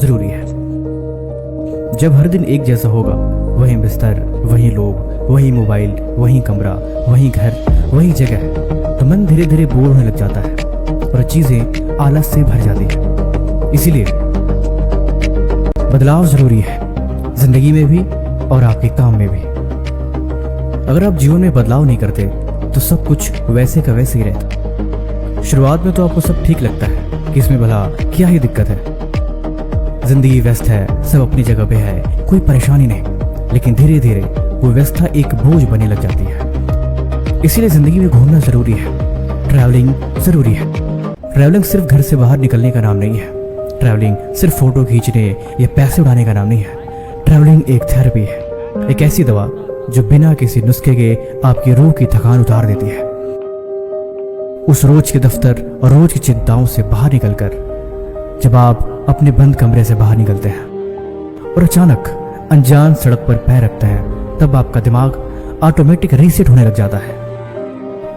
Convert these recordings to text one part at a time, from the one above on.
जरूरी है। जब हर दिन एक जैसा होगा, वही बिस्तर, वही लोग, वही मोबाइल, वही कमरा, वही घर, वही जगह, तो मन धीरे धीरे बोर होने लग जाता है और चीजें आलस से भर जाती है। इसीलिए बदलाव जरूरी है, जिंदगी में भी और आपके काम में भी। अगर आप जीवन में बदलाव नहीं करते तो सब कुछ वैसे का वैसे ही रहता। शुरुआत में तो आपको सब ठीक लगता है कि इसमें भला क्या ही दिक्कत है, जिंदगी व्यस्त है, सब अपनी जगह पे है, कोई परेशानी नहीं। लेकिन धीरे धीरे वो व्यवस्था एक बोझ बनने लग जाती है। इसीलिए जिंदगी में घूमना जरूरी है, ट्रैवलिंग जरूरी है। ट्रैवलिंग सिर्फ घर से बाहर निकलने का नाम नहीं है, ट्रैवलिंग सिर्फ फोटो खींचने या पैसे उड़ाने का नाम नहीं है। ट्रैवलिंग एक थेरेपी है, एक ऐसी दवा जो बिना किसी नुस्खे के आपकी रूह की थकान उतार देती है। उस रोज के दफ्तर और रोज की चिंताओं से बाहर निकलकर जब आप अपने बंद कमरे से बाहर निकलते हैं और अचानक अनजान सड़क पर पैर रखते हैं, तब आपका दिमाग ऑटोमेटिक रीसेट होने लग जाता है।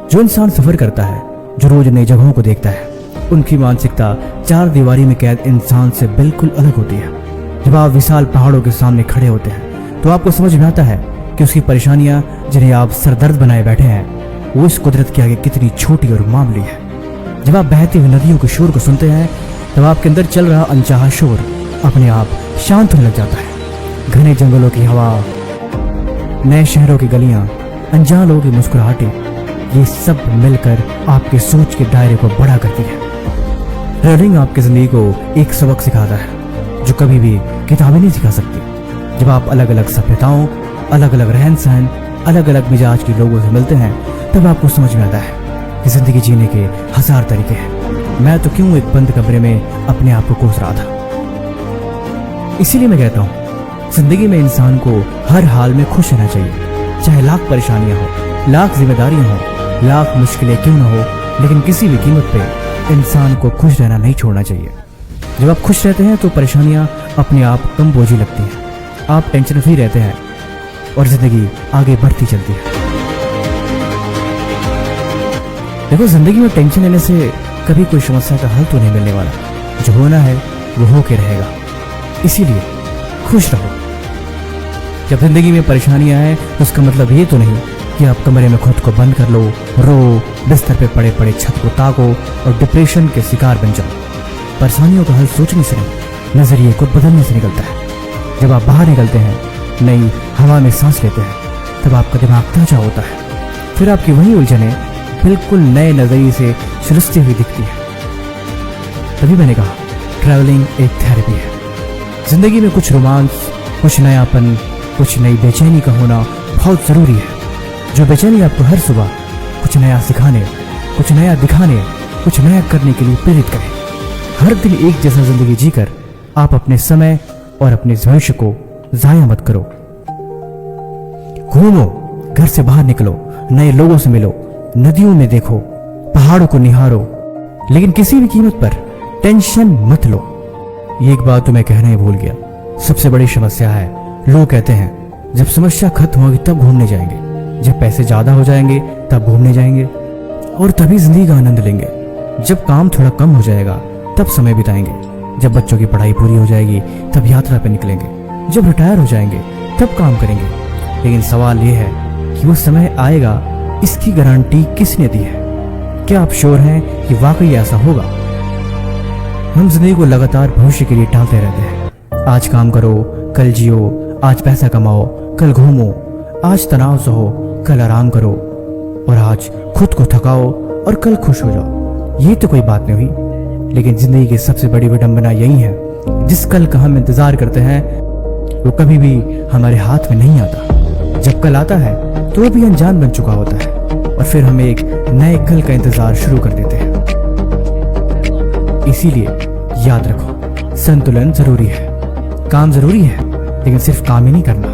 जो इंसान सफर करता है, जो रोज नई जगहों को देखता है, उनकी मानसिकता चार दीवारी में कैद इंसान से बिल्कुल अलग होती है। जब आप विशाल पहाड़ों के सामने खड़े होते हैं तो आपको समझ में आता है कि उसकी परेशानियां, जिन्हें आप सरदर्द बनाए बैठे हैं, वो इस कुदरत के आगे कितनी छोटी और मामूली है। जब आप बहती हुई नदियों के शोर को सुनते हैं, तब आपके अंदर चल रहा अनचाहा शोर अपने आप शांत होने लग जाता है। घने जंगलों की हवा, नए शहरों की गलियां, अनजान लोगों की मुस्कुराहटें, ये सब मिलकर आपके सोच के दायरे को बड़ा करती है। ट्रैवलिंग आपकी जिंदगी को एक सबक सिखाता है जो कभी भी किताबें नहीं सिखा सकती। जब आप अलग अलग सभ्यताओं, अलग अलग रहन सहन, अलग अलग मिजाज के लोगों से मिलते हैं, तब आपको समझ में आता है कि जिंदगी जीने के हजार तरीके हैं। मैं तो क्यों एक बंद कमरे में अपने आप को कोस रहा था। इसीलिए मैं कहता हूँ, जिंदगी में इंसान को हर हाल में खुश रहना चाहिए, चाहे लाख परेशानियां हो, लाख जिम्मेदारियां हो, लाख मुश्किलें क्यों ना हो, लेकिन किसी भी कीमत पे इंसान को खुश रहना नहीं छोड़ना चाहिए। जब आप खुश रहते हैं तो परेशानियां अपने आप कम बोझी लगती हैं, आप टेंशन फ्री रहते हैं और जिंदगी आगे बढ़ती चलती है। देखो, जिंदगी में टेंशन लेने से कभी कोई समस्या का हल तो नहीं मिलने वाला। जो होना है वो होके रहेगा। इसीलिए खुश रहो। जब जिंदगी में परेशानियां आए तो उसका मतलब ये तो नहीं कि आप कमरे में खुद को बंद कर लो, रो, बिस्तर पे पड़े पड़े छत को ताको और डिप्रेशन के शिकार बन जाओ। परेशानियों का हल सोचने से नहीं, नजरिए को बदलने से निकलता है। जब आप बाहर निकलते हैं, नई हवा में सांस लेते हैं, तब आपका दिमाग ताजा होता है। फिर आपकी वही उलझने बिल्कुल नए नजरिए से सुलझती हुई दिखती है। तभी मैंने कहा, ट्रैवलिंग एक थेरेपी है। जिंदगी में कुछ रोमांस, कुछ नयापन, कुछ नई बेचैनी का होना बहुत जरूरी है। जो बेचैनी आपको हर सुबह कुछ नया सिखाने, कुछ नया दिखाने, कुछ नया करने के लिए प्रेरित करे। हर दिन एक जैसा जिंदगी जीकर आप अपने समय और अपने भविष्य को जाया मत करो। घूमो, घर से बाहर निकलो, नए लोगों से मिलो, नदियों में देखो, पहाड़ों को निहारो, लेकिन किसी भी कीमत पर टेंशन मत लो। ये एक बात तो मैं कहना ही भूल गया, सबसे बड़ी समस्या है, लोग कहते हैं जब समस्या खत्म होगी तब घूमने जाएंगे, जब पैसे ज्यादा हो जाएंगे तब घूमने जाएंगे, और तभी जिंदगी का आनंद लेंगे। जब काम थोड़ा कम हो जाएगा तब समय बिताएंगे, जब बच्चों की पढ़ाई पूरी हो जाएगी तब यात्रा पर निकलेंगे, जब रिटायर हो जाएंगे तब काम करेंगे। लेकिन सवाल यह है कि वो समय आएगा, इसकी गारंटी किसने दी है? क्या आप श्योर हैं कि वाकई ऐसा होगा? हम जिंदगी को लगातार भविष्य के लिए टालते रहते हैं। आज काम करो, कल जियो, आज पैसा कमाओ, कल घूमो, आज तनाव सहो, कल आराम करो, और आज खुद को थकाओ और कल खुश हो जाओ। ये तो कोई बात नहीं हुई। लेकिन जिंदगी की सबसे बड़ी विडंबना यही है, जिस कल का हम इंतजार करते हैं वो कभी भी हमारे हाथ में नहीं आता। जब कल आता है तो वो भी अनजान बन चुका होता है, और फिर हम एक नए कल का इंतजार शुरू कर देते हैं। इसीलिए याद रखो, संतुलन जरूरी है। काम जरूरी है, लेकिन सिर्फ काम ही नहीं करना।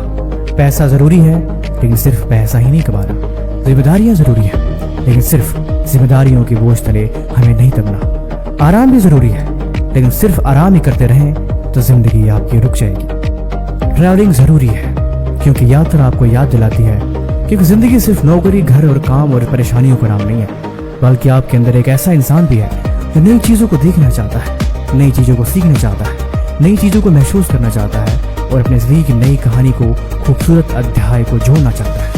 पैसा जरूरी है, लेकिन सिर्फ पैसा ही नहीं कमाना। जिम्मेदारियां जरूरी है, लेकिन सिर्फ जिम्मेदारियों के बोझ तले हमें नहीं दबना। आराम भी जरूरी है, लेकिन सिर्फ आराम ही करते रहें तो जिंदगी आपकी रुक जाएगी। ट्रैवलिंग जरूरी है, क्योंकि यात्रा आपको याद दिलाती है क्योंकि जिंदगी सिर्फ नौकरी, घर और काम और परेशानियों का नाम नहीं है, बल्कि आपके अंदर एक ऐसा इंसान भी है जो नई चीजों को देखना चाहता है, नई चीजों को सीखना चाहता है, नई चीज़ों को महसूस करना चाहता है और अपने ज़िंदगी की नई कहानी को, खूबसूरत अध्याय को जोड़ना चाहता है।